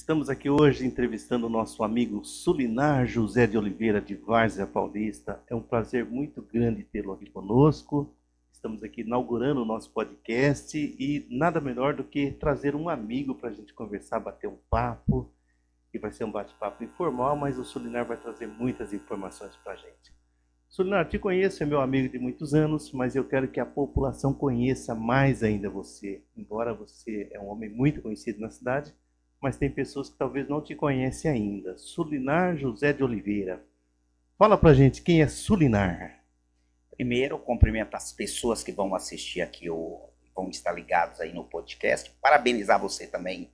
Estamos aqui hoje entrevistando o nosso amigo Sulinar José de Oliveira, de Várzea Paulista. É um prazer muito grande tê-lo aqui conosco. Estamos aqui inaugurando o nosso podcast e nada melhor do que trazer um amigo para a gente conversar, bater um papo, que vai ser um bate-papo informal, mas o Sulinar vai trazer muitas informações para a gente. Sulinar, te conheço, é meu amigo de muitos anos, mas eu quero que a população conheça mais ainda você. Embora você é um homem muito conhecido na cidade, mas tem pessoas que talvez não te conhecem ainda. Sulinar José de Oliveira. Fala pra gente quem é Sulinar. Primeiro, cumprimento as pessoas que vão assistir aqui ou vão estar ligados aí no podcast. Parabenizar você também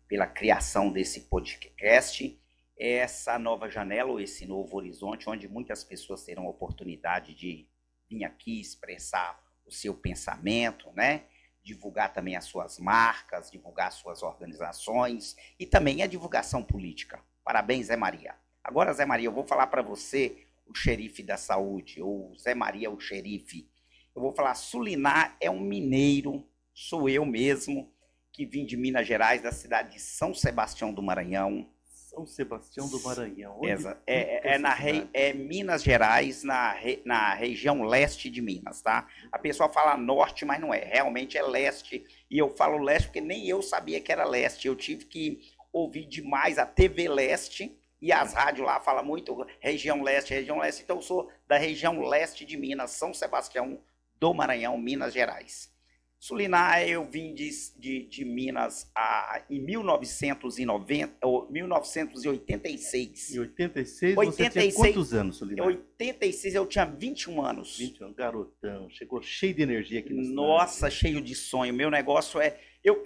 pela criação desse podcast. Essa nova janela, ou esse novo horizonte, onde muitas pessoas terão a oportunidade de vir aqui expressar o seu pensamento, né? Divulgar também as suas marcas, divulgar as suas organizações e também a divulgação política. Parabéns, Zé Maria. Agora, Zé Maria, eu vou falar para você, o xerife da saúde, ou Zé Maria, o xerife. Eu vou falar, Sulinar é um mineiro, sou eu mesmo, que vim de Minas Gerais, da cidade de São Sebastião do Maranhão. São Sebastião do Maranhão. É Minas Gerais, na região leste de Minas, tá? A pessoa fala norte, mas não é. Realmente é leste. E eu falo leste porque nem eu sabia que era leste. Eu tive que ouvir demais a TV Leste e as rádios lá falam muito região leste. Então eu sou da região leste de Minas, São Sebastião do Maranhão, Minas Gerais. Sulinar, eu vim de Minas em 1990, ou 1986. Em 86, você tinha quantos anos, Sulinar? Em 86 eu tinha 21 anos. 21 anos, garotão. Chegou cheio de energia aqui na cidade. Nossa, cheio de sonho. Meu negócio é... Eu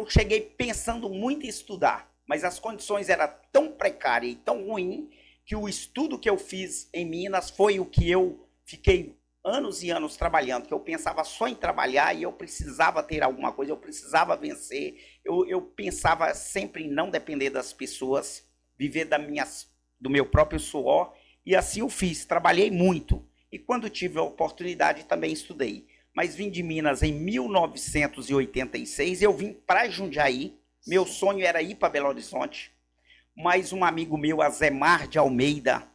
cheguei pensando muito em estudar, mas as condições eram tão precárias e tão ruins que o estudo que eu fiz em Minas foi o que eu fiquei anos e anos trabalhando, que eu pensava só em trabalhar e eu precisava ter alguma coisa, eu precisava vencer, eu pensava sempre em não depender das pessoas, viver do meu próprio suor, e assim eu fiz, trabalhei muito, e quando tive a oportunidade também estudei, mas vim de Minas em 1986, eu vim para Jundiaí, meu sonho era ir para Belo Horizonte, mas um amigo meu, Azemar de Almeida,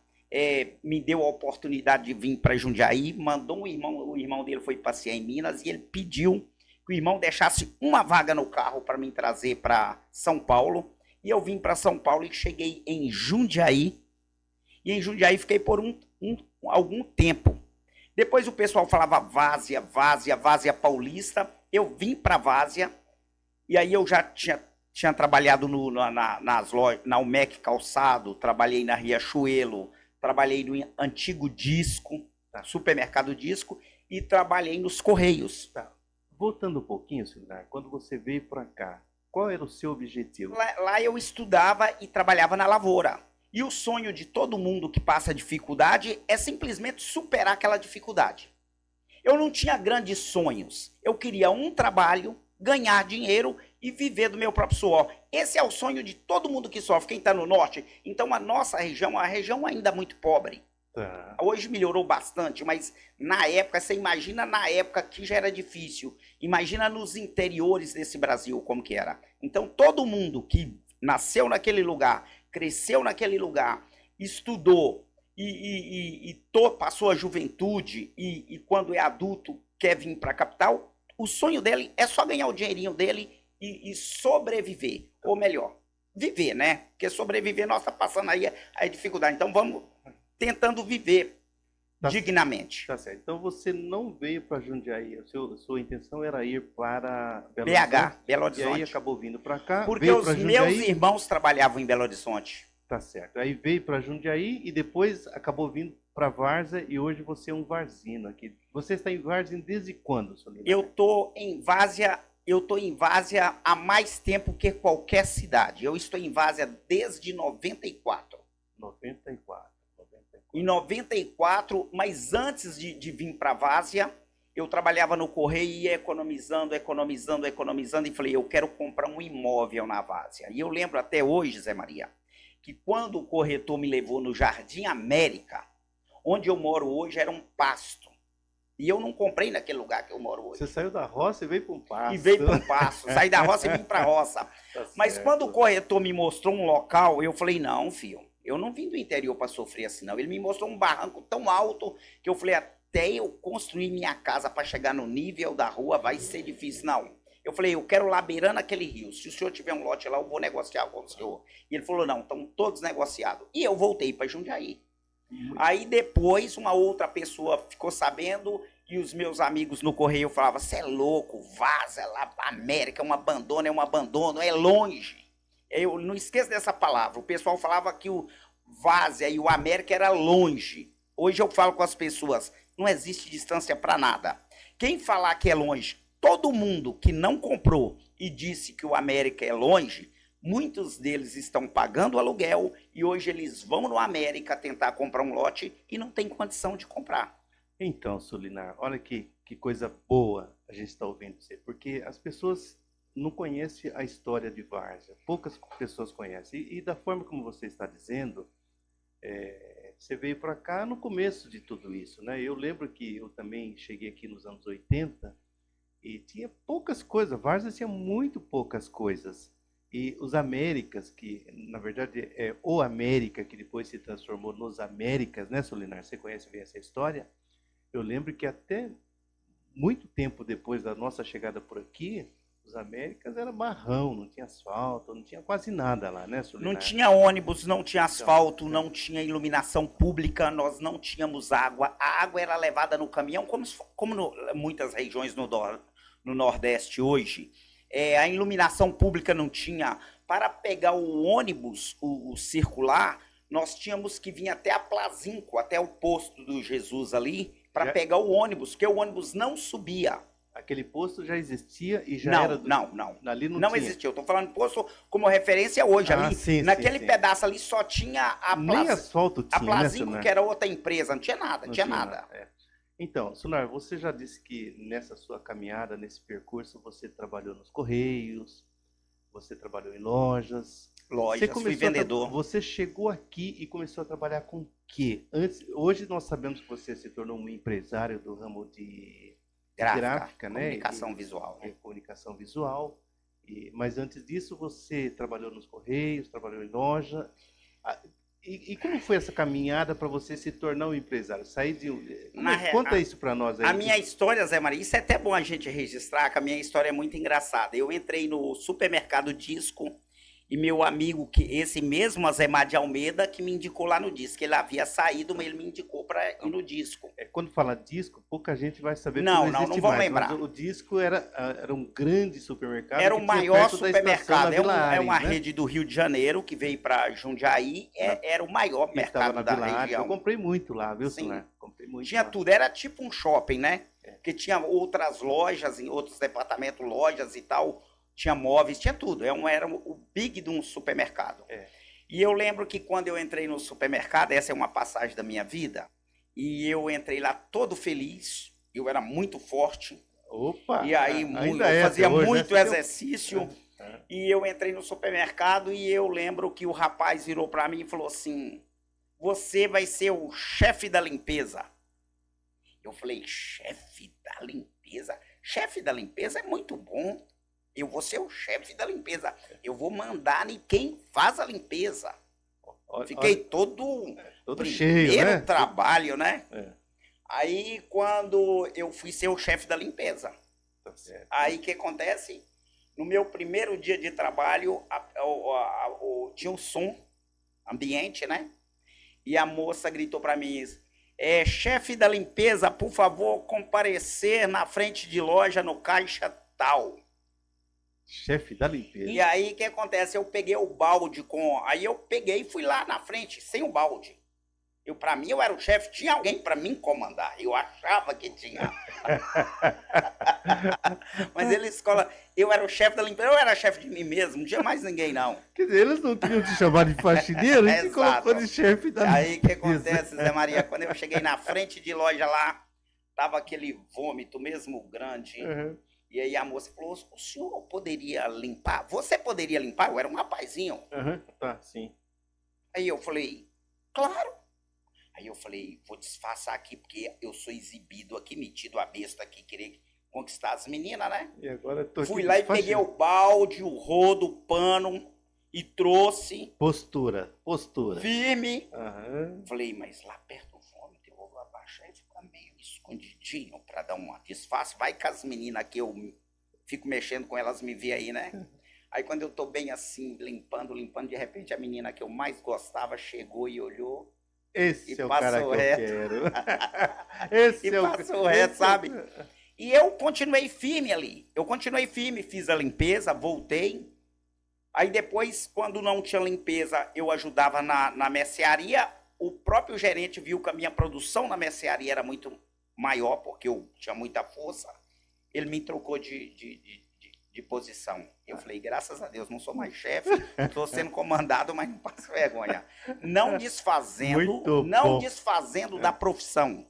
me deu a oportunidade de vir para Jundiaí, mandou o irmão dele foi passear em Minas e ele pediu que o irmão deixasse uma vaga no carro para me trazer para São Paulo, e eu vim para São Paulo e cheguei em Jundiaí, e em Jundiaí fiquei por algum tempo. Depois o pessoal falava Várzea Paulista, eu vim para Várzea, e aí eu já tinha trabalhado nas lojas, na UMEC Calçado, trabalhei na Riachuelo, trabalhei no antigo Disco, supermercado Disco, e trabalhei nos Correios. Tá. Voltando um pouquinho, Sulinar, quando você veio para cá, qual era o seu objetivo? Lá eu estudava e trabalhava na lavoura. E o sonho de todo mundo que passa dificuldade é simplesmente superar aquela dificuldade. Eu não tinha grandes sonhos. Eu queria um trabalho, ganhar dinheiro e viver do meu próprio suor. Esse é o sonho de todo mundo que sofre, quem está no norte. Então a nossa região, a região ainda muito pobre. Tá. Hoje melhorou bastante, mas na época, você imagina na época que já era difícil. Imagina nos interiores desse Brasil como que era. Então todo mundo que nasceu naquele lugar, cresceu naquele lugar, estudou passou a juventude e quando é adulto quer vir para a capital, o sonho dele é só ganhar o dinheirinho dele e sobreviver, ou melhor, viver, né? Porque sobreviver nós está passando aí a dificuldade. Então vamos tentando viver dignamente. Tá certo. Então você não veio para Jundiaí, sua intenção era ir para Belo Horizonte. E aí acabou vindo para cá. Porque os meus irmãos trabalhavam em Belo Horizonte. Tá certo. Aí veio para Jundiaí e depois acabou vindo para Várzea e hoje você é um varzino aqui. Você está em Várzea desde quando, Sulinar? Eu tô em Várzea há mais tempo que qualquer cidade. Eu estou em Várzea desde 94. 94. Em 94, mas antes de vir para Várzea, eu trabalhava no Correio e ia economizando, e falei, eu quero comprar um imóvel na Várzea. E eu lembro até hoje, Zé Maria, que quando o corretor me levou no Jardim América, onde eu moro hoje era um pasto. E eu não comprei naquele lugar que eu moro hoje. Você saiu da roça e veio para um pasto. E veio para um pasto. Saí da roça e vim para a roça. Tá Mas certo. quando o corretor me mostrou um local, eu falei, não, filho, eu não vim do interior para sofrer assim, não. Ele me mostrou um barranco tão alto que eu falei, até eu construir minha casa para chegar no nível da rua vai ser difícil, não. Eu falei, eu quero lá beirando aquele rio. Se o senhor tiver um lote lá, eu vou negociar com o senhor. E ele falou, não, estão todos negociados. E eu voltei para Jundiaí. Aí depois uma outra pessoa ficou sabendo e os meus amigos no correio falavam, você é louco, vaza lá, América, é um abandono, é longe. Eu não esqueço dessa palavra. O pessoal falava que o Várzea e o América era longe. Hoje eu falo com as pessoas, não existe distância para nada. Quem falar que é longe, todo mundo que não comprou e disse que o América é longe, muitos deles estão pagando aluguel e hoje eles vão no América tentar comprar um lote e não tem condição de comprar. Então, Solinar, olha que coisa boa a gente está ouvindo você, porque as pessoas não conhecem a história de Várzea, poucas pessoas conhecem. E da forma como você está dizendo, você veio para cá no começo de tudo isso, né? Eu lembro que eu também cheguei aqui nos anos 80 e tinha poucas coisas, Várzea tinha muito poucas coisas. E os Américas, que na verdade é o América, que depois se transformou nos Américas, né, Solinar? Você conhece bem essa história? Eu lembro que até muito tempo depois da nossa chegada por aqui, os Américas era marrão, não tinha asfalto, não tinha quase nada lá, né, Solinar? Não tinha ônibus, não tinha asfalto, não tinha iluminação pública, nós não tínhamos água. A água era levada no caminhão, como muitas regiões no Nordeste hoje. A iluminação pública não tinha. Para pegar o ônibus, o circular, nós tínhamos que vir até a Plazinco, até o posto do Jesus ali, para pegar o ônibus, porque o ônibus não subia. Aquele posto já existia e já não, era... Não. Ali não tinha. Existia. Eu estou falando posto como referência hoje. Ali, sim, naquele sim. pedaço ali só tinha Nem asfalto tinha, a Plazinco, né, que era outra empresa. Não tinha nada, não tinha nada. Então, Solinar, você já disse que nessa sua caminhada, nesse percurso, você trabalhou nos Correios, você trabalhou em lojas. Fui vendedor. Você chegou aqui e começou a trabalhar com o quê? Hoje nós sabemos que você se tornou um empresário do ramo de gráfica, né? Comunicação visual. Comunicação visual. Mas antes disso, você trabalhou nos Correios, trabalhou em loja. E como foi essa caminhada para você se tornar um empresário? Sair de conta isso para nós aí. A minha história, Zé Maria, isso é até bom a gente registrar, que a minha história é muito engraçada. Eu entrei no supermercado Disco e meu amigo, esse mesmo Zé Mar de Almeida, que me indicou lá no Disco. Ele havia saído, mas ele me indicou para ir no Disco. Quando fala Disco, pouca gente vai saber. Não vão lembrar. Mas o Disco era um grande supermercado. Era o maior supermercado. É uma rede do Rio de Janeiro que veio para Jundiaí. Era o maior mercado da região. Eu comprei muito lá, viu, Solinar? Comprei muito. Tinha tudo. Era tipo um shopping, né? Porque tinha outras lojas, em outros departamentos, lojas e tal. Tinha móveis, tinha tudo. Era o big de um supermercado. E eu lembro que quando eu entrei no supermercado, essa é uma passagem da minha vida, e eu entrei lá todo feliz, eu era muito forte. Opa! E aí eu fazia muito exercício. E eu entrei no supermercado e eu lembro que o rapaz virou para mim e falou assim, você vai ser o chefe da limpeza. Eu falei, chefe da limpeza? Chefe da limpeza é muito bom. Eu vou ser o chefe da limpeza. Eu vou mandar em quem faz a limpeza. Fiquei todo cheio, né? Trabalho, né? Aí, quando eu fui ser o chefe da limpeza, aí o que acontece? No meu primeiro dia de trabalho, tinha um som ambiente, né? E a moça gritou para mim, chefe da limpeza, por favor, comparecer na frente de loja no caixa tal. Chefe da limpeza. E aí, o que acontece? Eu peguei o balde Aí eu peguei e fui lá na frente, sem o balde. Para mim, eu era o chefe, tinha alguém para me comandar. Eu achava que tinha. Mas eu era o chefe da limpeza, eu era chefe de mim mesmo, não tinha mais ninguém, não. Quer dizer, eles não queriam te chamar de faxineiro, e te colocou de chefe da limpeza. Aí, o que acontece, Zé Maria? Quando eu cheguei na frente de loja lá, tava aquele vômito mesmo grande. E aí a moça falou, o senhor poderia limpar? Você poderia limpar? Eu era um rapazinho. Tá, sim. Aí eu falei, claro. Aí eu falei, vou disfarçar aqui, porque eu sou exibido aqui, metido a besta aqui, querer conquistar as meninas, né? E agora eu tô aqui Fui lá e peguei o balde, o rodo, o pano e trouxe. Postura. Firme. Aham. Falei, mas lá perto do vômito eu vou abaixar e ficar meio escondidinho pra dar uma disfarce. Vai que as meninas aqui, eu fico mexendo com elas, me vê aí, né? Aí quando eu tô bem assim, limpando, de repente a menina que eu mais gostava chegou e olhou. Esse E é o cara passou que reto. eu quero. Esse E é o passou reto, sabe? esse- E eu continuei firme ali. Eu continuei firme, fiz a limpeza, voltei. Aí depois, quando não tinha limpeza, eu ajudava na mercearia. O próprio gerente viu que a minha produção na mercearia era muito maior, porque eu tinha muita força. Ele me trocou de posição. Eu falei, graças a Deus, não sou mais chefe, estou sendo comandado, mas não passo vergonha. Não Muito bom. desfazendo da profissão.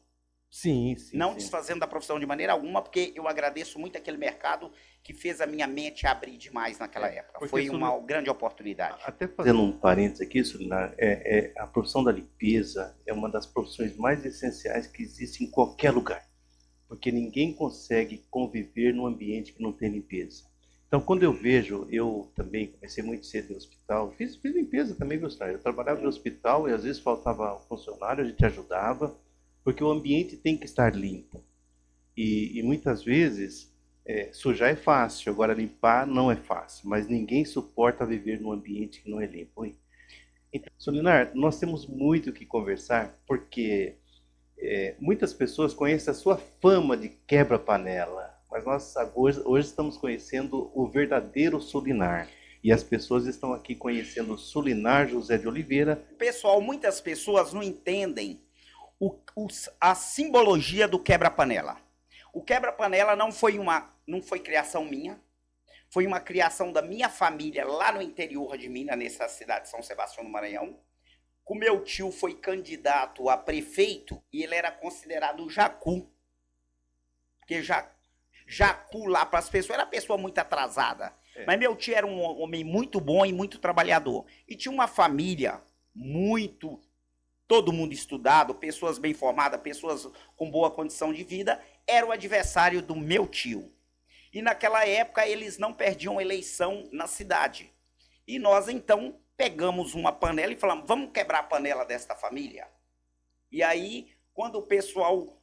Sim. Desfazendo da profissão de maneira alguma, porque eu agradeço muito aquele mercado que fez a minha mente abrir demais naquela época. Porque Foi uma grande oportunidade. Até fazendo um parênteses aqui, Sulinar, a profissão da limpeza é uma das profissões mais essenciais que existe em qualquer lugar. Porque ninguém consegue conviver num ambiente que não tem limpeza. Então, quando eu vejo, eu também comecei muito cedo no hospital, fiz limpeza também, Gustavo. Eu trabalhava no hospital e às vezes faltava funcionário, a gente ajudava, porque o ambiente tem que estar limpo. E muitas vezes, sujar é fácil, agora limpar não é fácil, mas ninguém suporta viver num ambiente que não é limpo. Hein? Então, Solinar, nós temos muito o que conversar, porque muitas pessoas conhecem a sua fama de quebra-panela, mas nós hoje estamos conhecendo o verdadeiro Solinar. E as pessoas estão aqui conhecendo o Solinar José de Oliveira. Pessoal, muitas pessoas não entendem a simbologia do quebra-panela. O quebra-panela não foi criação minha, foi uma criação da minha família lá no interior de Minas, nessa cidade de São Sebastião do Maranhão. O meu tio foi candidato a prefeito e ele era considerado jacu. Porque jacu lá para as pessoas era pessoa muito atrasada. Mas meu tio era um homem muito bom e muito trabalhador. E tinha uma família muito... Todo mundo estudado, pessoas bem formadas, pessoas com boa condição de vida, era o adversário do meu tio. E naquela época eles não perdiam eleição na cidade. E nós então pegamos uma panela e falamos, vamos quebrar a panela desta família? E aí, quando o pessoal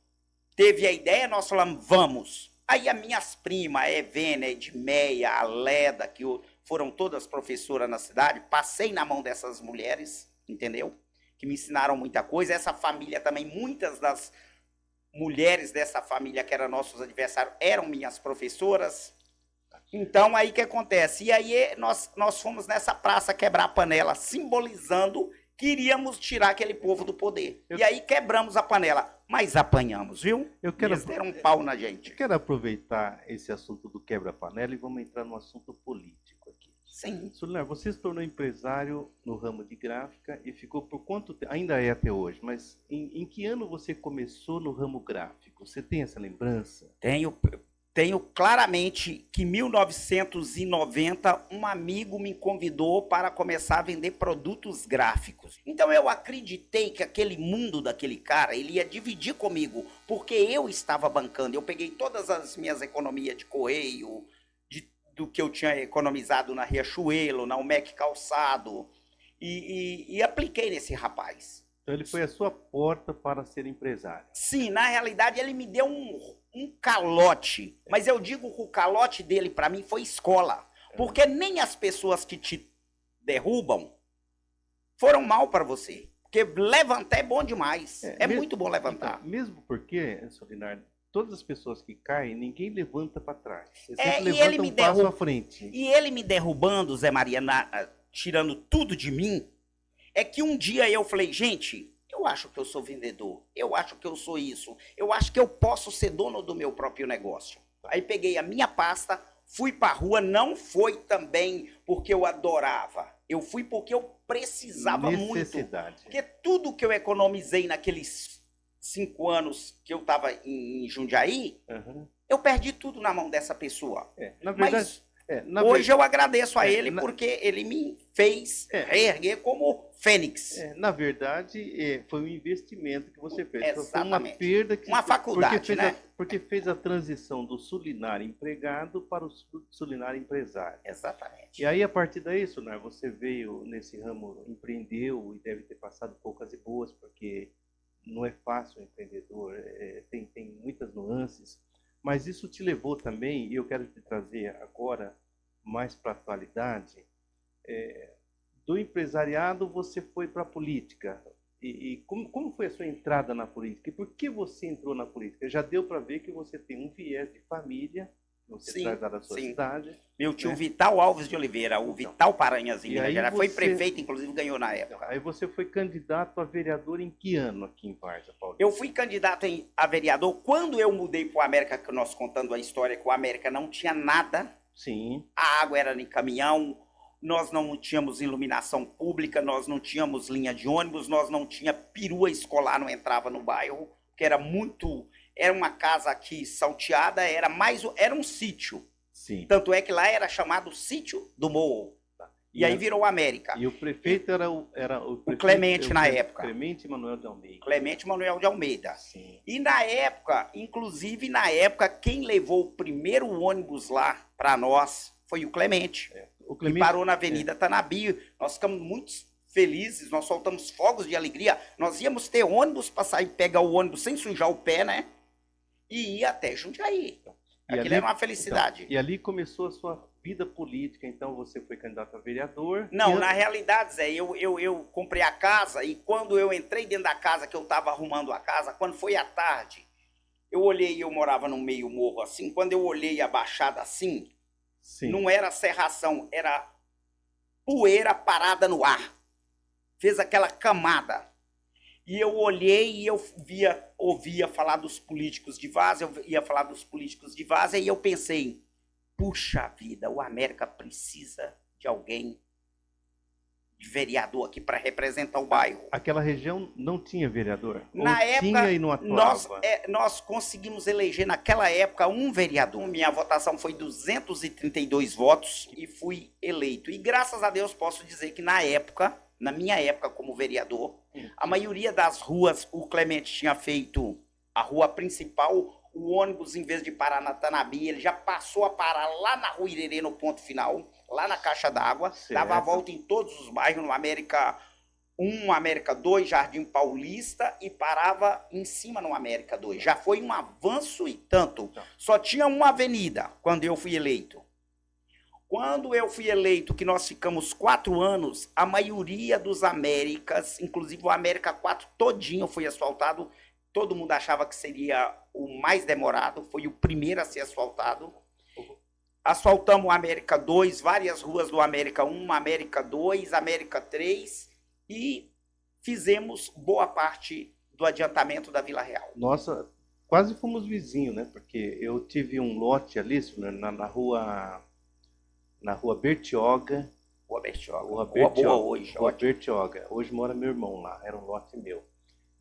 teve a ideia, nós falamos, vamos. Aí as minhas primas, a Evênia, a Edmeia, a Leda, que foram todas professoras na cidade, passei na mão dessas mulheres, entendeu? Que me ensinaram muita coisa. Essa família também, muitas das mulheres dessa família que eram nossos adversários eram minhas professoras. Então, aí o que acontece? E aí nós fomos nessa praça quebrar a panela, simbolizando que iríamos tirar aquele povo do poder. E aí quebramos a panela, mas apanhamos, viu? Eles deram um pau na gente. Eu quero aproveitar esse assunto do quebra-panela e vamos entrar no assunto político aqui. Sim. Solinar, você se tornou empresário no ramo de gráfica e ficou por quanto tempo? Ainda é até hoje, mas em que ano você começou no ramo gráfico? Você tem essa lembrança? Tenho claramente que em 1990 um amigo me convidou para começar a vender produtos gráficos. Então eu acreditei que aquele mundo daquele cara, ele ia dividir comigo, porque eu estava bancando. Eu peguei todas as minhas economias de correio, do que eu tinha economizado na Riachuelo, na UMEC Calçado, e apliquei nesse rapaz. Então ele foi a sua porta para ser empresário. Sim, na realidade ele me deu um calote, mas eu digo que o calote dele para mim foi escola, porque nem as pessoas que te derrubam foram mal para você, porque levantar é bom demais, muito bom levantar. Então, mesmo porque, Solinar, todas as pessoas que caem, ninguém levanta para trás. Você sempre levanta um passo à frente. E ele me derrubando, Zé Maria, tirando tudo de mim, é que um dia eu falei, gente, eu acho que eu sou vendedor, eu acho que eu sou isso, eu acho que eu posso ser dono do meu próprio negócio. Aí peguei a minha pasta, fui para a rua, não foi também porque eu adorava, eu fui porque eu precisava muito. Porque tudo que eu economizei naqueles 5 anos que eu estava em Jundiaí, eu perdi tudo na mão dessa pessoa. Na verdade, Hoje eu agradeço a ele na- porque ele me fez É. reerguer como fênix. Na verdade, foi um investimento que você fez. Foi uma Exatamente. perda que Uma faculdade, porque fez né? porque fez a transição do Sulinar empregado para o Sulinar empresário. Exatamente. E aí, a partir daí, Sulinar, você veio nesse ramo, empreendeu e deve ter passado poucas e boas, porque não é fácil o empreendedor, tem muitas nuances. Mas isso te levou também, e eu quero te trazer agora mais para a atualidade, do empresariado você foi para a política. E como foi a sua entrada na política? E por que você entrou na política? Já deu para ver que você tem um viés de família, que você Sim, traz lá da sua sim. cidade. Meu tio né? Vital Alves de Oliveira, o Vital Paranhas em E Minas aí Gerais, foi você- prefeito, inclusive ganhou na época. Aí você foi candidato a vereador em que ano aqui em Várzea, Paulo? Eu fui candidato a vereador quando eu mudei para o América, que nós contando a história que o América não tinha nada, Sim, a água era em caminhão, nós não tínhamos iluminação pública, nós não tínhamos linha de ônibus, nós não tinha perua escolar, não entrava no bairro, que era uma casa aqui salteada, era um sítio. sim. Tanto é que lá era chamado Sítio do Morro. E aí virou América. E o prefeito era o prefeito, Clemente na época. Clemente Manuel de Almeida. Clemente Manuel de Almeida. Sim. E na época, inclusive na época, quem levou o primeiro ônibus lá para nós foi o Clemente. O Que parou na Avenida Tanabi. Nós ficamos muito felizes, nós soltamos fogos de alegria. Nós íamos ter ônibus para sair, pegar o ônibus sem sujar o pé, né? E ir até Jundiaí. Aquilo era uma felicidade. Então, e ali começou a sua vida política, então você foi candidato a vereador. Não, na realidade, Zé, eu comprei a casa e quando eu entrei dentro da casa, que eu estava arrumando a casa, quando foi à tarde, eu olhei, eu morava no meio morro assim, quando eu olhei a baixada assim, Sim. não era serração, era poeira parada no ar. Fez aquela camada. E eu olhei e eu ouvia falar dos políticos de Várzea, eu ia falar dos políticos de Várzea e eu pensei, puxa vida, o América precisa de alguém, de vereador aqui para representar o bairro. Aquela região não tinha vereador? Na Ou época, tinha e não atuava? nós conseguimos eleger naquela época um vereador. Minha votação foi 232 votos e fui eleito. E graças a Deus posso dizer que na minha época como vereador, a maioria das ruas, o Clemente tinha feito a rua principal, o ônibus, em vez de parar na Tanabi, ele já passou a parar lá na Rua Irerê, no ponto final, lá na caixa d'água, dava a volta em todos os bairros, no América 1, América 2, Jardim Paulista, e parava em cima no América 2. Já foi um avanço e tanto. Só tinha uma avenida quando eu fui eleito. Quando eu fui eleito, que nós ficamos 4 anos, a maioria dos Américas, inclusive o América 4 todinho foi asfaltado. Todo mundo achava que seria o mais demorado, foi o primeiro a ser asfaltado. Asfaltamos o América 2, várias ruas do América 1, América 2, América 3 e fizemos boa parte do adiantamento da Vila Real. Nossa, quase fomos vizinhos, né? Porque eu tive um lote ali na rua Bertioga. Rua Bertioga. Rua boa hoje. Rua Bertioga. Hoje mora meu irmão lá, era um lote meu.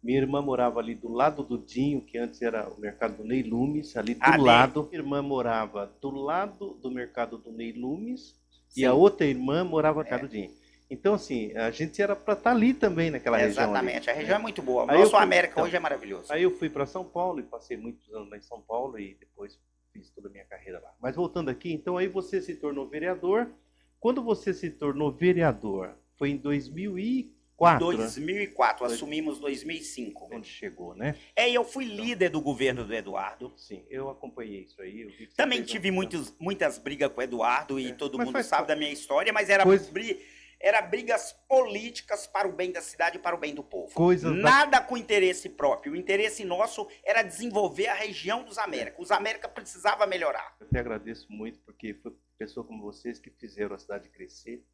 Minha irmã morava ali do lado do Dinho, que antes era o mercado do Ney Lumes, ali do lado. Minha irmã morava do lado do mercado do Ney Lumes. Sim. E a outra irmã morava no mercado do Dinho. Então, assim, a gente era para estar ali também, naquela região. Exatamente, a região é muito boa. O Aí nosso América hoje é maravilhoso. Aí eu fui para São Paulo e passei muitos anos lá em São Paulo e depois fiz toda a minha carreira lá. Mas voltando aqui, então aí você se tornou vereador. Quando você se tornou vereador, foi em 2004, 2004, assumimos 2005. Onde chegou, né? Eu fui líder do governo do Eduardo. Sim, eu acompanhei isso aí. Eu vi que também tive muitas brigas com o Eduardo e todo mundo sabe parte da minha história, mas era brigas políticas para o bem da cidade e para o bem do povo. Nada com interesse próprio. O interesse nosso era desenvolver a região dos Américas. Os Américas precisavam melhorar. Eu te agradeço muito, porque foi pessoa como vocês que fizeram a cidade crescer.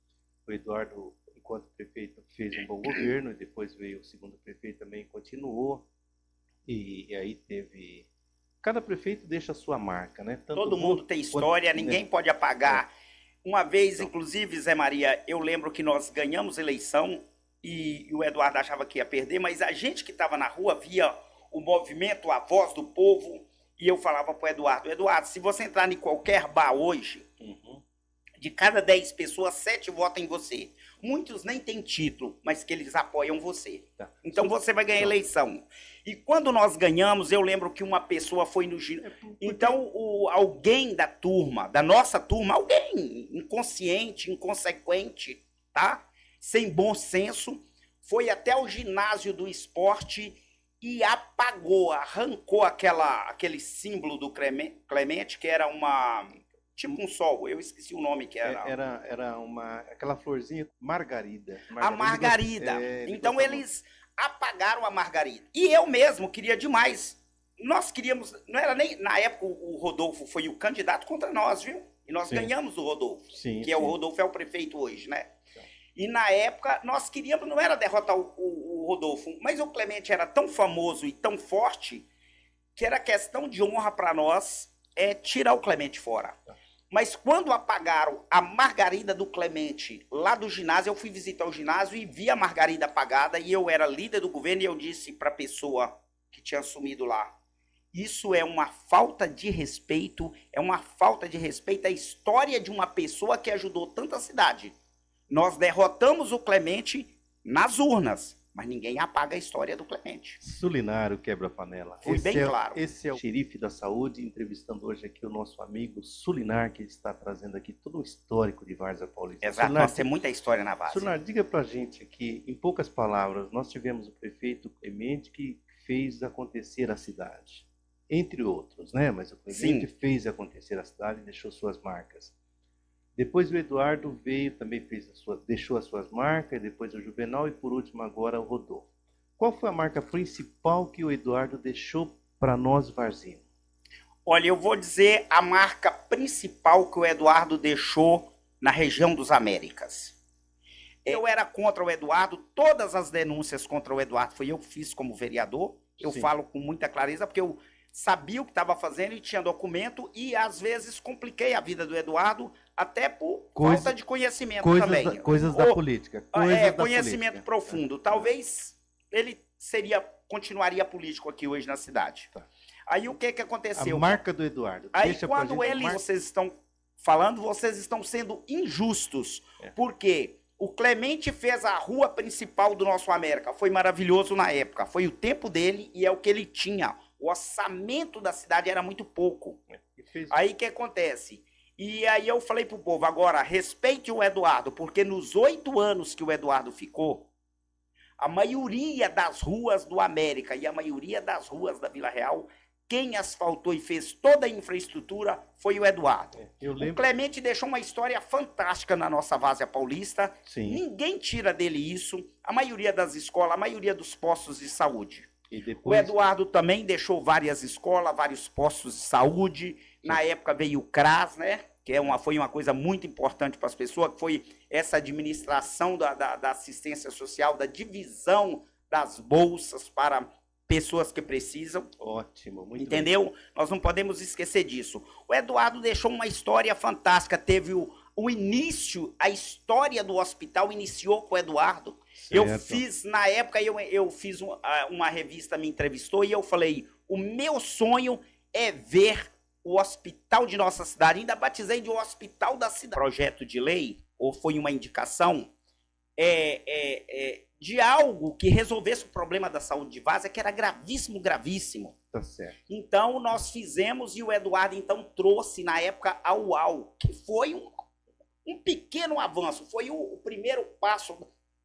O Eduardo, enquanto prefeito, fez um bom governo, e depois veio o segundo prefeito também, continuou. E aí teve... Cada prefeito deixa a sua marca, né? Tanto todo mundo tem história, ninguém pode apagar. Uma vez, inclusive, Zé Maria, eu lembro que nós ganhamos eleição e o Eduardo achava que ia perder, mas a gente que estava na rua via o movimento, a voz do povo, e eu falava para o Eduardo, se você entrar em qualquer bar hoje, De cada 10 pessoas, 7 votam em você. Muitos nem têm título, mas que eles apoiam você. Tá. Então você vai ganhar eleição. E quando nós ganhamos, eu lembro que uma pessoa foi no ginásio. Então, alguém da turma, da nossa turma, alguém inconsciente, inconsequente, tá? Sem bom senso, foi até o ginásio do esporte e apagou, arrancou aquele símbolo do Clemente, que era tipo um sol, eu esqueci o nome que era. Era aquela florzinha margarida. A margarida. Então eles apagaram a margarida. E eu mesmo queria demais. Nós queríamos, não era nem, na época o Rodolfo foi o candidato contra nós, viu? E nós ganhamos o Rodolfo, que o Rodolfo é o prefeito hoje, né? E na época nós queríamos, não era derrotar o Rodolfo, mas o Clemente era tão famoso e tão forte que era questão de honra para nós tirar o Clemente fora. Mas quando apagaram a margarida do Clemente lá do ginásio, eu fui visitar o ginásio e vi a margarida apagada e eu era líder do governo e eu disse para a pessoa que tinha assumido lá, isso é uma falta de respeito, à história de uma pessoa que ajudou tanta cidade. Nós derrotamos o Clemente nas urnas, mas ninguém apaga a história do Clemente. Sulinário quebra-panela. Foi bem claro. Esse é o xerife da saúde, entrevistando hoje aqui o nosso amigo Sulinar, que está trazendo aqui todo o histórico de Várzea Paulista. Exato, Sulinar, nós temos muita história na base. Sulinar, diga pra gente aqui, em poucas palavras, nós tivemos o prefeito Clemente que fez acontecer a cidade, entre outros, né? Mas o Clemente fez acontecer a cidade e deixou suas marcas. Depois o Eduardo veio, também deixou as suas marcas, depois o Juvenal e por último agora o Rodolfo. Qual foi a marca principal que o Eduardo deixou para nós varzinos? Olha, eu vou dizer a marca principal que o Eduardo deixou na região dos Américas. Eu era contra o Eduardo, todas as denúncias contra o Eduardo foi eu que fiz como vereador. Eu falo com muita clareza, porque eu sabia o que estava fazendo e tinha documento e às vezes compliquei a vida do Eduardo até por falta de conhecimento também. Coisas da política. Conhecimento profundo. Talvez ele continuaria político aqui hoje na cidade. Tá. Aí o que aconteceu? A marca do Eduardo. Aí quando vocês estão falando, vocês estão sendo injustos. Porque o Clemente fez a rua principal do nosso América. Foi maravilhoso na época. Foi o tempo dele e é o que ele tinha. O orçamento da cidade era muito pouco. Aí o que acontece? E aí eu falei pro povo, agora, respeite o Eduardo, porque nos 8 anos que o Eduardo ficou, a maioria das ruas do América e a maioria das ruas da Vila Real, quem asfaltou e fez toda a infraestrutura foi o Eduardo. O Clemente deixou uma história fantástica na nossa Várzea Paulista. Sim. Ninguém tira dele isso. A maioria das escolas, a maioria dos postos de saúde. O Eduardo também deixou várias escolas, vários postos de saúde. Na época veio o CRAS, né? Que foi uma coisa muito importante para as pessoas, que foi essa administração da assistência social, da divisão das bolsas para pessoas que precisam. Ótimo, muito entendeu? Bem. Nós não podemos esquecer disso. O Eduardo deixou uma história fantástica, teve o início, a história do hospital iniciou com o Eduardo. Certo. Eu fiz, na época, eu fiz uma revista, me entrevistou e eu falei, o meu sonho é ver o hospital de nossa cidade. Ainda batizei de um hospital da cidade. Projeto de lei, ou foi uma indicação, de algo que resolvesse o problema da saúde de Várzea, que era gravíssimo, gravíssimo. Tá certo. Então, nós fizemos e o Eduardo, então, trouxe, na época, a UAU, que foi um pequeno avanço, foi o primeiro passo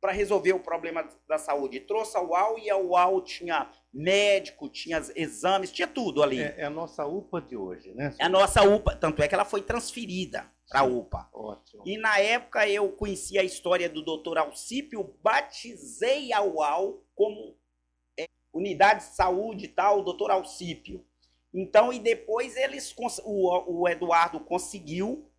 para resolver o problema da saúde. Trouxe a UAU e a UAU tinha médico, tinha exames, tinha tudo ali. É a nossa UPA de hoje, né? É a nossa UPA, tanto é que ela foi transferida para a UPA. Ótimo. E na época eu conheci a história do Dr. Alcípio, batizei a UAU como unidade de saúde e tal, o Dr. Alcípio. Então, e depois o Eduardo conseguiu,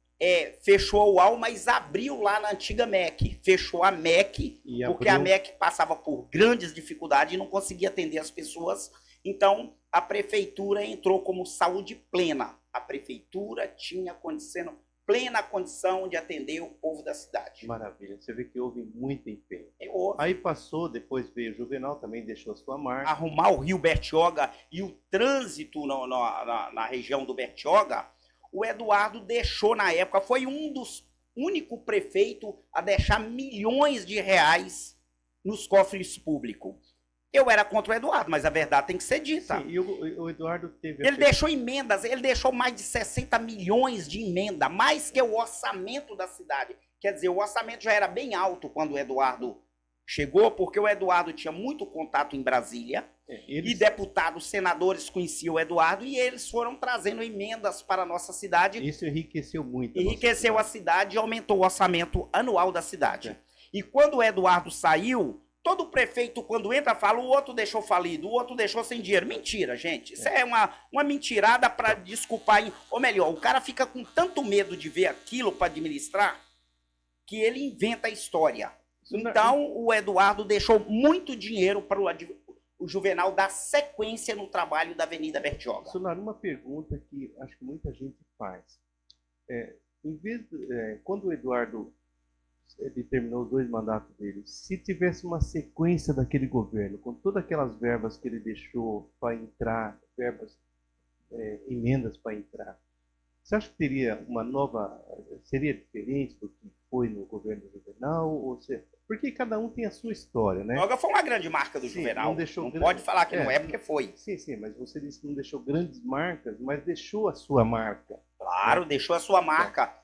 fechou a UAU, mas abriu lá na antiga MEC. Fechou a MEC, porque a MEC passava por grandes dificuldades e não conseguia atender as pessoas. Então, a prefeitura entrou como saúde plena. A prefeitura tinha plena condição de atender o povo da cidade. Maravilha, você vê que houve muito empenho. Aí passou, depois veio o Juvenal, também deixou a sua marca. Arrumar o Rio Bertioga e o trânsito na região do Bertioga, o Eduardo deixou na época, foi um dos único prefeito a deixar milhões de reais nos cofres públicos. Eu era contra o Eduardo, mas a verdade tem que ser dita. Sim, e o Eduardo teve... Ele deixou emendas, ele deixou mais de 60 milhões de emenda, mais que o orçamento da cidade. Quer dizer, o orçamento já era bem alto quando o Eduardo chegou, porque o Eduardo tinha muito contato em Brasília, e deputados, senadores conheciam o Eduardo, e eles foram trazendo emendas para a nossa cidade. Isso enriqueceu muito. Enriqueceu a cidade e aumentou o orçamento anual da cidade. E quando o Eduardo saiu, todo prefeito, quando entra, fala, o outro deixou falido, o outro deixou sem dinheiro. Mentira, gente. Isso é uma mentirada para desculpar. Ou melhor, o cara fica com tanto medo de ver aquilo para administrar, que ele inventa a história. Então, o Eduardo deixou muito dinheiro para o Juvenal dar sequência no trabalho da Avenida Bertioga. Sonar, uma pergunta que acho que muita gente faz. Quando o Eduardo ele terminou os 2 mandatos dele, se tivesse uma sequência daquele governo, com todas aquelas verbas que ele deixou para entrar, emendas para entrar, você acha que teria uma nova, seria diferente do que foi no governo do Juvenal? Porque cada um tem a sua história, né? Bertioga foi uma grande marca do Juvenal. Não pode falar que não é, porque foi. Sim, mas você disse que não deixou grandes marcas, mas deixou a sua marca. Claro, deixou a sua marca.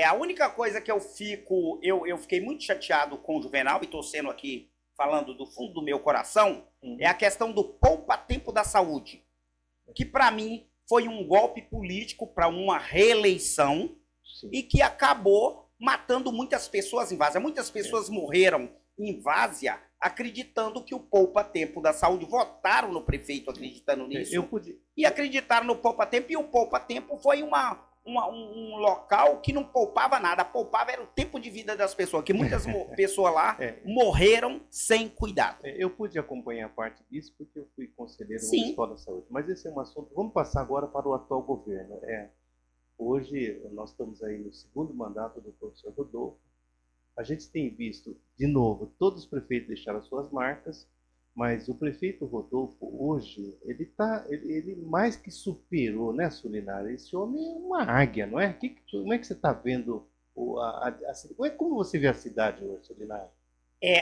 A única coisa que eu fiquei muito chateado com o Juvenal, e estou sendo aqui falando do fundo do meu coração, é a questão do poupa-tempo da saúde, que para mim foi um golpe político para uma reeleição. Sim. E que acabou matando muitas pessoas em Várzea. Muitas pessoas morreram em Várzea acreditando que o poupa-tempo da saúde, votaram no prefeito acreditando nisso, e acreditaram no poupa-tempo, e o poupa-tempo foi um local que não poupava nada, poupava era o tempo de vida das pessoas, que muitas pessoas lá morreram sem cuidado. Eu pude acompanhar parte disso porque eu fui conselheiro na Escola da Saúde, mas esse é um assunto, vamos passar agora para o atual governo. Hoje nós estamos aí no 2º mandato do professor Rodolfo, a gente tem visto, de novo, todos os prefeitos deixaram as suas marcas, mas o prefeito Rodolfo, hoje, ele mais que superou, né, Solinário? Esse homem é uma águia, não é? Como é que você está vendo como você vê a cidade hoje, Solinário?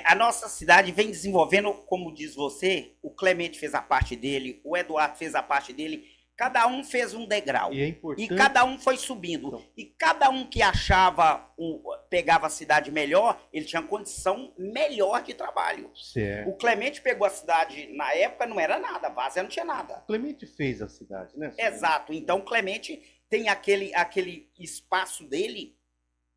A nossa cidade vem desenvolvendo, como diz você, o Clemente fez a parte dele, o Eduardo fez a parte dele, cada um fez um degrau. E cada um foi subindo. Então, e cada um que pegava a cidade melhor, ele tinha condição melhor de trabalho. Certo. O Clemente pegou a cidade, na época não era nada, Várzea não tinha nada. O Clemente fez a cidade, né? Exato. Então o Clemente tem aquele espaço dele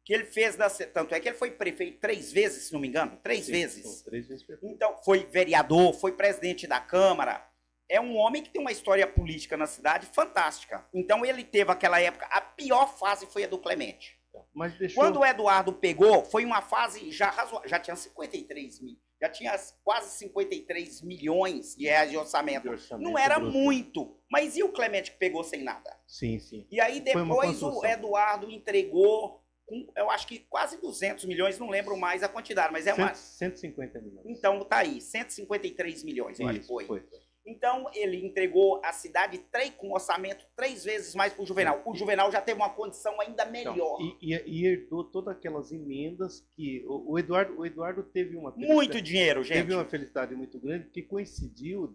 que ele fez, tanto é que ele foi prefeito 3 vezes, se não me engano, 3 vezes. 3 vezes prefeito. Então foi vereador, foi presidente da Câmara. É um homem que tem uma história política na cidade fantástica. Então ele teve aquela época, a pior fase foi a do Clemente. Quando o Eduardo pegou, foi uma fase já razoável, já tinha 53 mil, já tinha quase 53 milhões de reais de orçamento. Não era muito, mas e o Clemente que pegou sem nada? Sim. E aí depois o Eduardo entregou, eu acho que quase 200 milhões, não lembro mais a quantidade, mas 150 milhões. Então tá aí, 153 milhões, eu acho que foi. Então, ele entregou a cidade com orçamento 3 vezes mais para o Juvenal. O Juvenal já teve uma condição ainda melhor. Então, e herdou todas aquelas emendas que o Eduardo teve uma felicidade, muito dinheiro, gente. Teve uma felicidade muito grande, que coincidiu...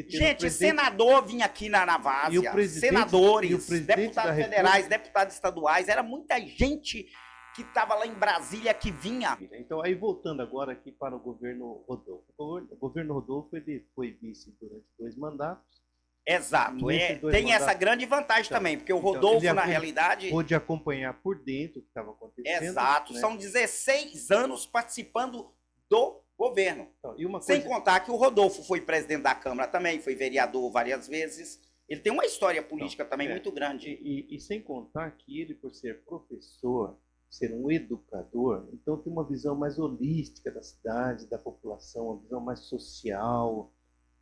Gente, senador vinha aqui na Várzea, senadores, deputados federais, deputados estaduais, era muita gente que estava lá em Brasília, que vinha. Então, aí voltando agora aqui para o governo Rodolfo. O governo Rodolfo, ele foi vice durante 2 mandatos. Exato, tem essa grande vantagem também, porque o Rodolfo, na realidade... Pôde acompanhar por dentro o que estava acontecendo. Exato, né? São 16 anos participando do governo. Então, sem contar que o Rodolfo foi presidente da Câmara também, foi vereador várias vezes. Ele tem uma história política também muito grande. E sem contar que ele, por ser professor, ser um educador, então tem uma visão mais holística da cidade, da população, uma visão mais social,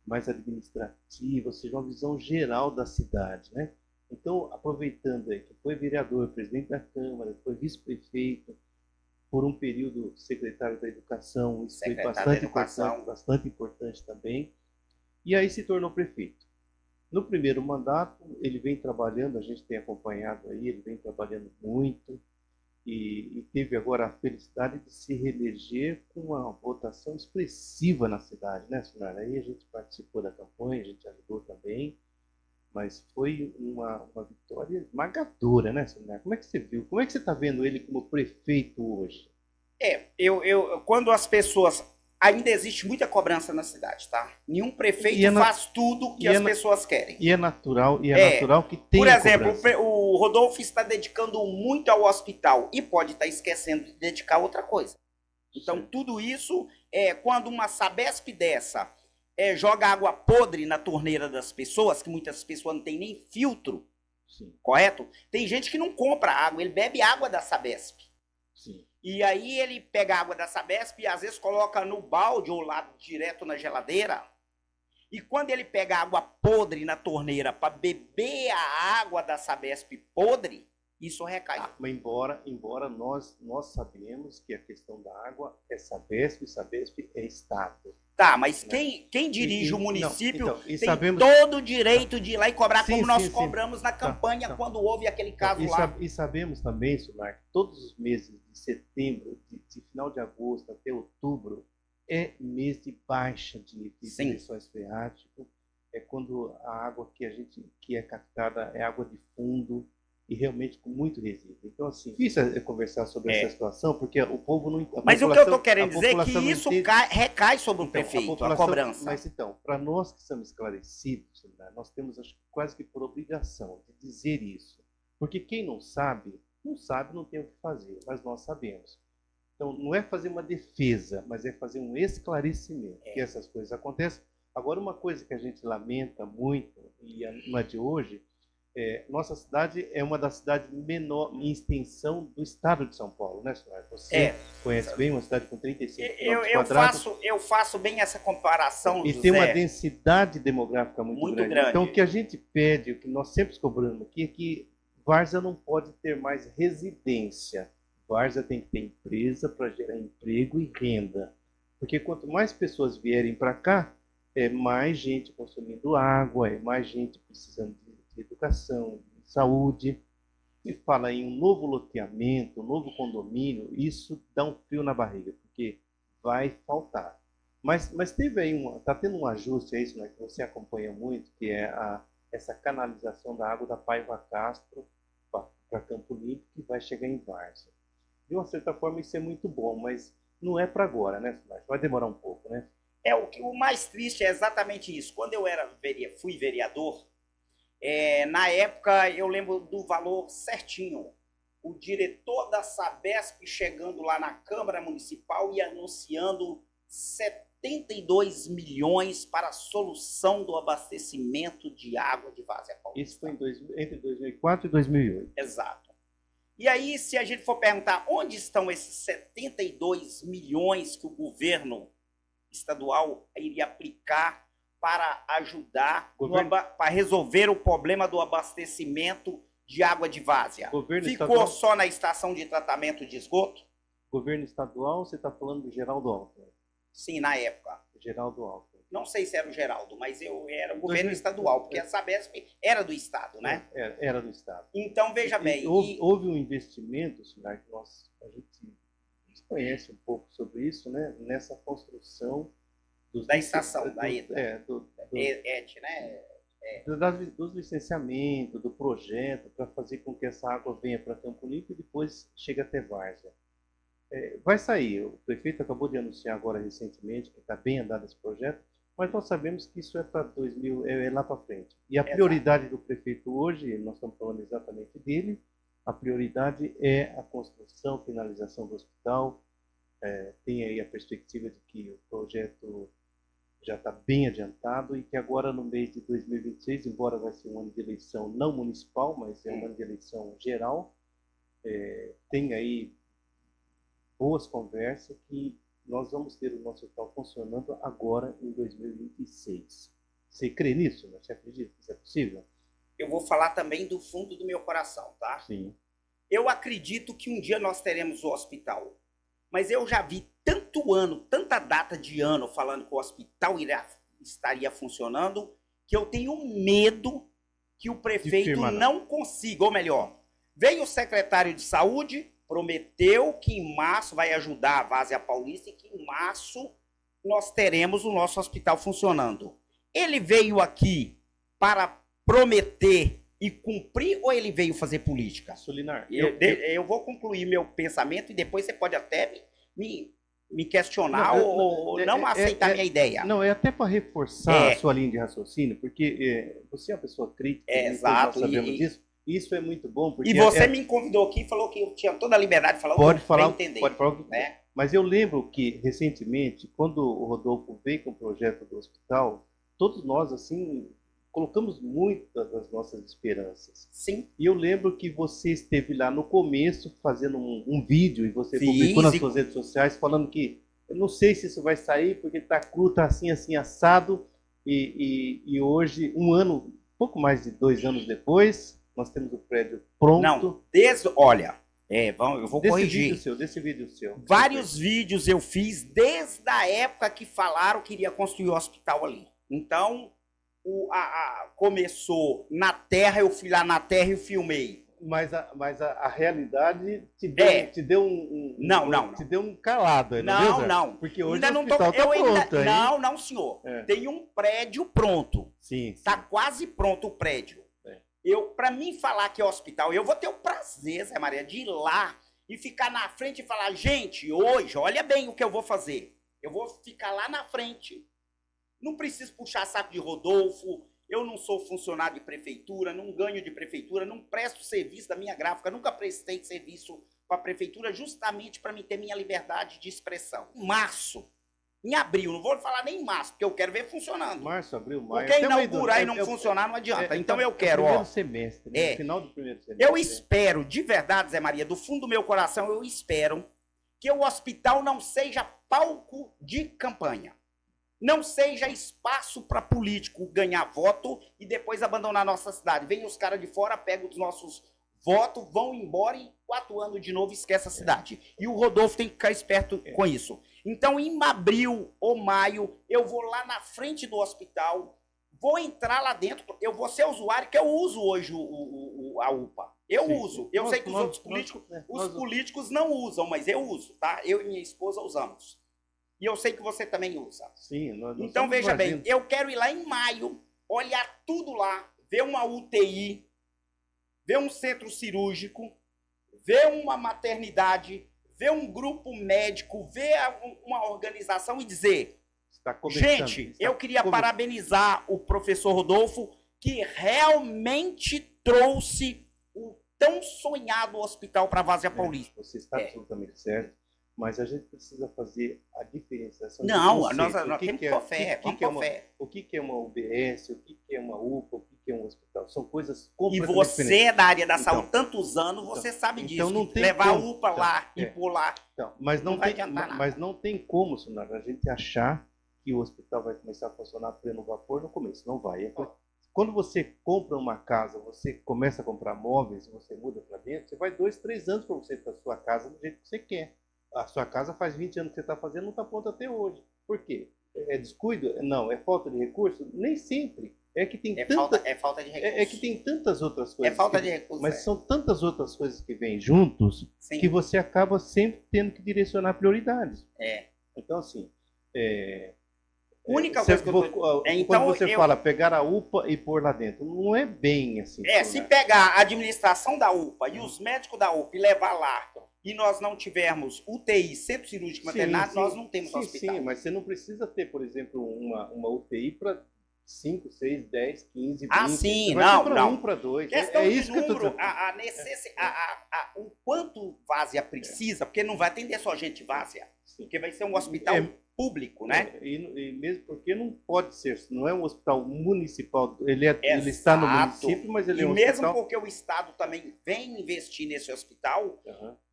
mais administrativa, ou seja, uma visão geral da cidade, né? Então, aproveitando aí que foi vereador, presidente da Câmara, foi vice-prefeito, por um período secretário da Educação, isso foi bastante importante também, e aí se tornou prefeito. No primeiro mandato, ele vem trabalhando, a gente tem acompanhado aí, ele vem trabalhando muito, e teve agora a felicidade de se reeleger com uma votação expressiva na cidade, né, senhora? Aí a gente participou da campanha, a gente ajudou também, mas foi uma vitória esmagadora, né, senhora? Como é que você viu? Como é que você está vendo ele como prefeito hoje? Quando as pessoas. Ainda existe muita cobrança na cidade, tá? Nenhum prefeito faz tudo que as pessoas querem. E é natural que tenha. Por exemplo, o Rodolfo está dedicando muito ao hospital e pode estar esquecendo de dedicar a outra coisa. Então, sim, tudo isso quando uma Sabesp dessa joga água podre na torneira das pessoas, que muitas pessoas não têm nem filtro, sim, correto? Tem gente que não compra água, ele bebe água da Sabesp. Sim. E aí ele pega a água da Sabesp e às vezes coloca no balde ou lá direto na geladeira. E quando ele pega a água podre na torneira para beber a água da Sabesp podre, isso recai. Mas embora nós sabemos que a questão da água é Sabesp é Estado. Tá, mas né? quem dirige o município tem todo o direito de ir lá e cobrar, sim, como nós cobramos na campanha quando houve aquele caso lá. E sabemos também, Sumar, que todos os meses de setembro, de final de agosto até outubro, é mês de baixa de emissões freáticas. É quando a água que é captada é água de fundo, e realmente com muito resíduo. Então, assim, difícil conversar sobre essa situação, porque o povo não... Mas o que eu estou querendo dizer é que isso recai sobre o prefeito, a cobrança. Mas então, para nós que somos esclarecidos, né, nós temos quase que por obrigação de dizer isso. Porque quem não sabe, não tem o que fazer, mas nós sabemos. Então, não é fazer uma defesa, mas é fazer um esclarecimento, que essas coisas acontecem. Agora, uma coisa que a gente lamenta muito, e não é de hoje, nossa cidade é uma das cidades menor em extensão do estado de São Paulo, né, senhora? Você conhece bem uma cidade com 35 quilômetros. Eu faço bem essa comparação, e José. Tem uma densidade demográfica muito grande. Então, o que a gente pede, o que nós sempre cobramos aqui, é que Várzea não pode ter mais residência. Várzea tem que ter empresa para gerar emprego e renda. Porque quanto mais pessoas vierem para cá, é mais gente consumindo água, é mais gente precisando de educação, de saúde. E fala em um novo loteamento, um novo condomínio, isso dá um frio na barriga, porque vai faltar. Mas teve aí está tendo um ajuste, é isso, né, que você acompanha muito, que é essa canalização da água da Paiva Castro para Campo Limpo, que vai chegar em Várzea. De uma certa forma isso é muito bom, mas não é para agora, né? Vai demorar um pouco, né? O mais triste é exatamente isso. Quando eu fui vereador, na época eu lembro do valor certinho. O diretor da Sabesp chegando lá na Câmara Municipal e anunciando 72 milhões para a solução do abastecimento de água de Várzea Paulista. Isso foi entre 2004 e 2008. Exato. E aí, se a gente for perguntar onde estão esses 72 milhões que o governo estadual iria aplicar para ajudar, para resolver o problema do abastecimento de água de Várzea? Ficou só na estação de tratamento de esgoto? Governo estadual, você está falando do Geraldo Alckmin? Sim, na época. Geraldo Alckmin. Não sei se era o Geraldo, mas era o governo estadual, porque a Sabesp era do Estado, né? Era do Estado. Então, veja bem... Houve um investimento, senhor, que a gente conhece um pouco sobre isso, né? Nessa construção... da estação, da ETA. Dos licenciamentos, do projeto, para fazer com que essa água venha para Campo Limpo e depois chegue até Várzea. Vai sair, o prefeito acabou de anunciar agora recentemente que está bem andado esse projeto, mas nós sabemos que isso é para 2000, lá para frente. E a prioridade do prefeito hoje, nós estamos falando exatamente dele, a prioridade é a construção, finalização do hospital. Tem aí a perspectiva de que o projeto já está bem adiantado e que agora no mês de 2026, embora vai ser um ano de eleição não municipal, mas é um ano de eleição geral, tem aí boas conversas que nós vamos ter o nosso hospital funcionando agora em 2026. Você crê nisso? Né? Você acredita que isso é possível? Eu vou falar também do fundo do meu coração, tá? Sim. Eu acredito que um dia nós teremos o hospital. Mas eu já vi tanta data de ano falando que o hospital estaria funcionando, que eu tenho medo que o prefeito não consiga. Ou melhor, veio o secretário de saúde, prometeu que em março vai ajudar a Várzea Paulista e que em março nós teremos o nosso hospital funcionando. Ele veio aqui para prometer e cumprir ou ele veio fazer política? Sulinar, eu vou concluir meu pensamento e depois você pode até me questionar ou não aceitar minha ideia. Não, é até para reforçar a sua linha de raciocínio, porque você é uma pessoa crítica, exato, nós sabemos disso. Isso é muito bom. Porque e você me convidou aqui e falou que eu tinha toda a liberdade de falar o que eu entender. Pode falar o que né? Mas eu lembro que, recentemente, quando o Rodolfo veio com o projeto do hospital, todos nós, assim, colocamos muitas das nossas esperanças. Sim. E eu lembro que você esteve lá no começo fazendo um vídeo e você publicou nas suas redes sociais falando que eu não sei se isso vai sair porque tá cru, tá assim, assim, assado. E hoje, pouco mais de 2 anos depois, nós temos o prédio pronto. Não, olha, eu vou corrigir. Desse vídeo seu. Vários vídeos eu fiz desde a época que falaram que iria construir o hospital ali. Então, começou na terra, eu fui lá na terra e filmei. Mas a realidade te deu te deu um calado aí, não. Porque hoje o hospital tá pronto aí. Não, senhor. Tem um prédio pronto. Sim. Tá quase pronto o prédio. Para mim falar que é hospital, eu vou ter o prazer, Zé Maria, de ir lá e ficar na frente e falar, gente, hoje, olha bem o que eu vou fazer. Eu vou ficar lá na frente. Não preciso puxar saco de Rodolfo, eu não sou funcionário de prefeitura, não ganho de prefeitura, não presto serviço da minha gráfica, nunca prestei serviço para a prefeitura justamente para me ter minha liberdade de expressão. Em abril, não vou falar nem em março, porque eu quero ver funcionando. Março, abril, maio. Porque inaugurar e não funcionar não adianta. Então eu quero, primeiro semestre, no final do primeiro semestre. Eu espero, de verdade, Zé Maria, do fundo do meu coração, eu espero que o hospital não seja palco de campanha. Não seja espaço para político ganhar voto e depois abandonar a nossa cidade. Vem os caras de fora, pegam os nossos votos, vão embora e 4 anos de novo esquece a cidade. E o Rodolfo tem que ficar esperto com isso. Então, em abril ou maio, eu vou lá na frente do hospital, vou entrar lá dentro, eu vou ser usuário, que eu uso hoje a UPA. Eu uso. Eu sei que os outros políticos, políticos não usam, mas eu uso, tá? Eu e minha esposa usamos. E eu sei que você também usa. Sim. Então, veja bem, eu quero ir lá em maio, olhar tudo lá, ver uma UTI, ver um centro cirúrgico, ver uma maternidade, ver um grupo médico, ver uma organização e dizer, gente, eu queria parabenizar o professor Rodolfo, que realmente trouxe o tão sonhado hospital para a Várzea Paulista. Você está absolutamente certo. Mas a gente precisa fazer a diferenciação. Não, nós temos que ter fé. O que é uma UBS, o que é uma UPA, o que é um hospital? São coisas completamente diferentes. E você diferentes. É da área da saúde tantos anos, você sabe disso. Então não tem levar como. A UPA lá e pôr lá. Então, mas não tem como, Sunara, a gente achar que o hospital vai começar a funcionar a pleno vapor no começo. Não vai. Quando você compra uma casa, você começa a comprar móveis, você muda para dentro, você vai 2, 3 anos para você ir para sua casa do jeito que você quer. A sua casa faz 20 anos que você está fazendo, não está pronta até hoje. Por quê? É descuido? Não. É falta de recurso? Nem sempre. É que tem falta de recurso. É que tem tantas outras coisas. É falta de recurso. Mas são tantas outras coisas que vêm juntos que você acaba sempre tendo que direcionar prioridades. Então, assim... única coisa que quando você fala pegar a UPA e pôr lá dentro, não é bem assim. Se pegar a administração da UPA e os médicos da UPA e levar lá e nós não tivermos UTI, centro cirúrgico maternidade, nós não temos hospital. Sim, mas você não precisa ter, por exemplo, uma UTI para 5, 6, 10, 15, 20. Sim, não. Para 1, para 2. Questão de número, o quanto Várzea precisa, porque não vai atender só gente Várzea, porque vai ser um hospital público, né? E mesmo porque não pode ser, não é um hospital municipal, ele está no município, mas ele é um hospital... hospital... E mesmo porque o Estado também vem investir nesse hospital,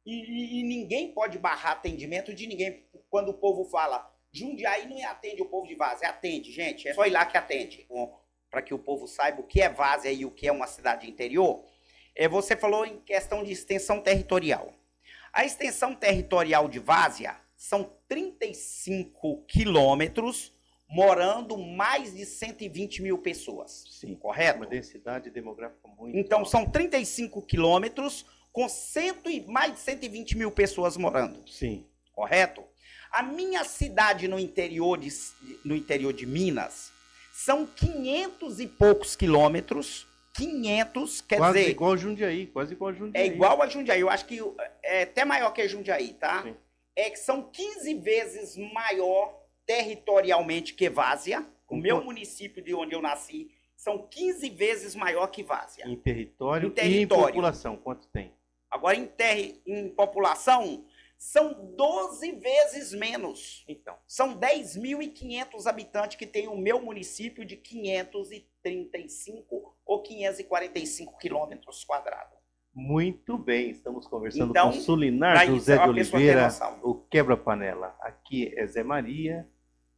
e ninguém pode barrar atendimento de ninguém. Quando o povo fala, Jundiaí não atende o povo de Várzea, atende, gente, é só ir lá que atende. Para que o povo saiba o que é Várzea e o que é uma cidade interior, você falou em questão de extensão territorial. A extensão territorial de Várzea são 35 quilômetros, morando mais de 120 mil pessoas. Sim, correto? Uma densidade demográfica muito Então, são 35 quilômetros com mais de 120 mil pessoas morando. Sim. Correto? A minha cidade no interior de Minas são 500 e poucos quilômetros. 500, quer quase dizer... igual a Jundiaí, quase igual a Jundiaí. É igual a Jundiaí. Eu acho que é até maior que a Jundiaí, tá? Sim. É que são 15 vezes maior territorialmente que Várzea. O meu município de onde eu nasci são 15 vezes maior que Várzea. Em território, Em território. E em população, quanto tem? Agora, em população, são 12 vezes menos. Então. São 10.500 habitantes que tem o meu município de 535 ou 545 quilômetros quadrados. Muito bem, estamos conversando Então, com Sulinar daí José de a pessoa tem Oliveira, noção. o Quebra-Panela. Aqui é Zé Maria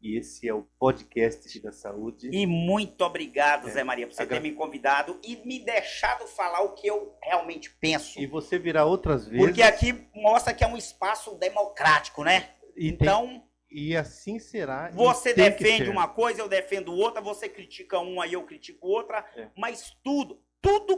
e esse é o podcast da saúde. E muito obrigado, Zé Maria, por você ter Agra- me convidado e me deixado falar o que eu realmente penso. E você virá outras vezes. Porque aqui mostra que é um espaço democrático, né? E Então, e assim será. e você tem que defende ser. uma coisa, eu defendo outra, você critica uma e eu critico outra, É. mas tudo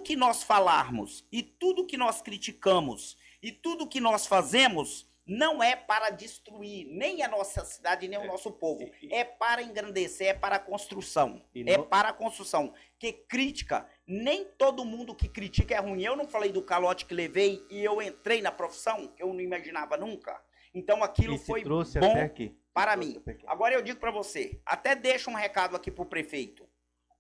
que nós falarmos e tudo que nós criticamos e tudo que nós fazemos não é para destruir nem a nossa cidade, nem o nosso povo. É para engrandecer, é para a construção. E É no- para a construção. Porque crítica, nem todo mundo que critica é ruim. Eu não falei do calote que levei e eu entrei na profissão, que eu não imaginava nunca. Então aquilo E se foi trouxe bom até aqui. para Trouxe mim. até aqui. Agora eu digo para você, até deixa um recado aqui para o prefeito.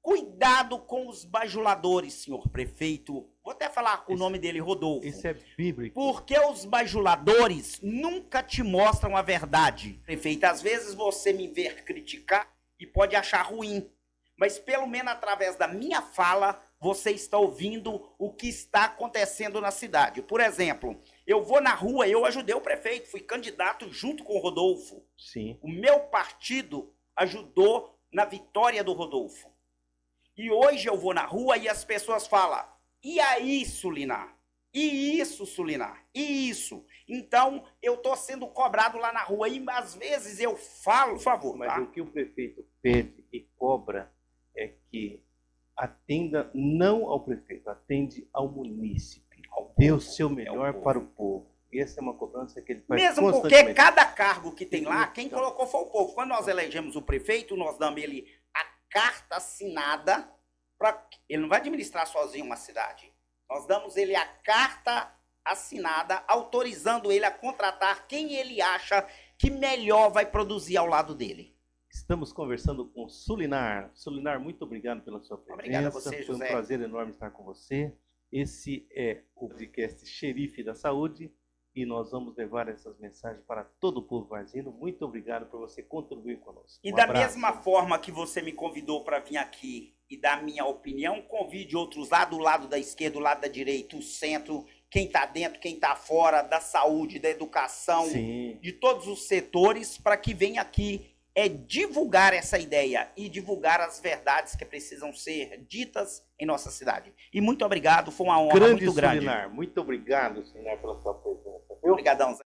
Cuidado com os bajuladores, senhor prefeito. Vou até falar o nome dele, Rodolfo. Isso é bíblico. Porque os bajuladores nunca te mostram a verdade. Prefeito, às vezes você me vê criticar e pode achar ruim. Mas pelo menos através da minha fala, você está ouvindo o que está acontecendo na cidade. Por exemplo, eu vou na rua, eu ajudei o prefeito, fui candidato junto com o Rodolfo. Sim. O meu partido ajudou na vitória do Rodolfo. E hoje eu vou na rua e as pessoas falam, e aí, Sulinar? E isso, Sulinar? E isso? Então, eu estou sendo cobrado lá na rua e às vezes eu falo, por favor, Mas tá? o que o prefeito pede e cobra é que atenda não ao prefeito, atende ao munícipe. Dê o seu melhor povo. para o povo. Essa é uma cobrança que ele faz Mesmo porque constantemente. cada cargo que tem lá, quem Então. colocou foi o povo. Quando nós elegemos o prefeito, nós damos ele a carta assinada. Ele não vai administrar sozinho uma cidade. Nós damos ele a carta assinada, autorizando ele a contratar quem ele acha que melhor vai produzir ao lado dele. Estamos conversando com Sulinar. Sulinar, muito obrigado pela sua presença. Obrigado a você, Foi José. um prazer enorme estar com você. Esse é o podcast Xerife da Saúde e nós vamos levar essas mensagens para todo o povo varzino. Muito obrigado por você contribuir conosco. E Um da abraço. mesma forma que você me convidou para vir aqui e dar a minha opinião, convide outros lá do lado da esquerda, do lado da direita, o centro, quem está dentro, quem está fora, da saúde, da educação, Sim. de todos os setores, para que venha aqui divulgar essa ideia e divulgar as verdades que precisam ser ditas em nossa cidade. E muito obrigado, foi uma honra Grande muito grande. Sulinar, muito obrigado, Sulinar, pela sua presença. Viu? Obrigadão, Zé.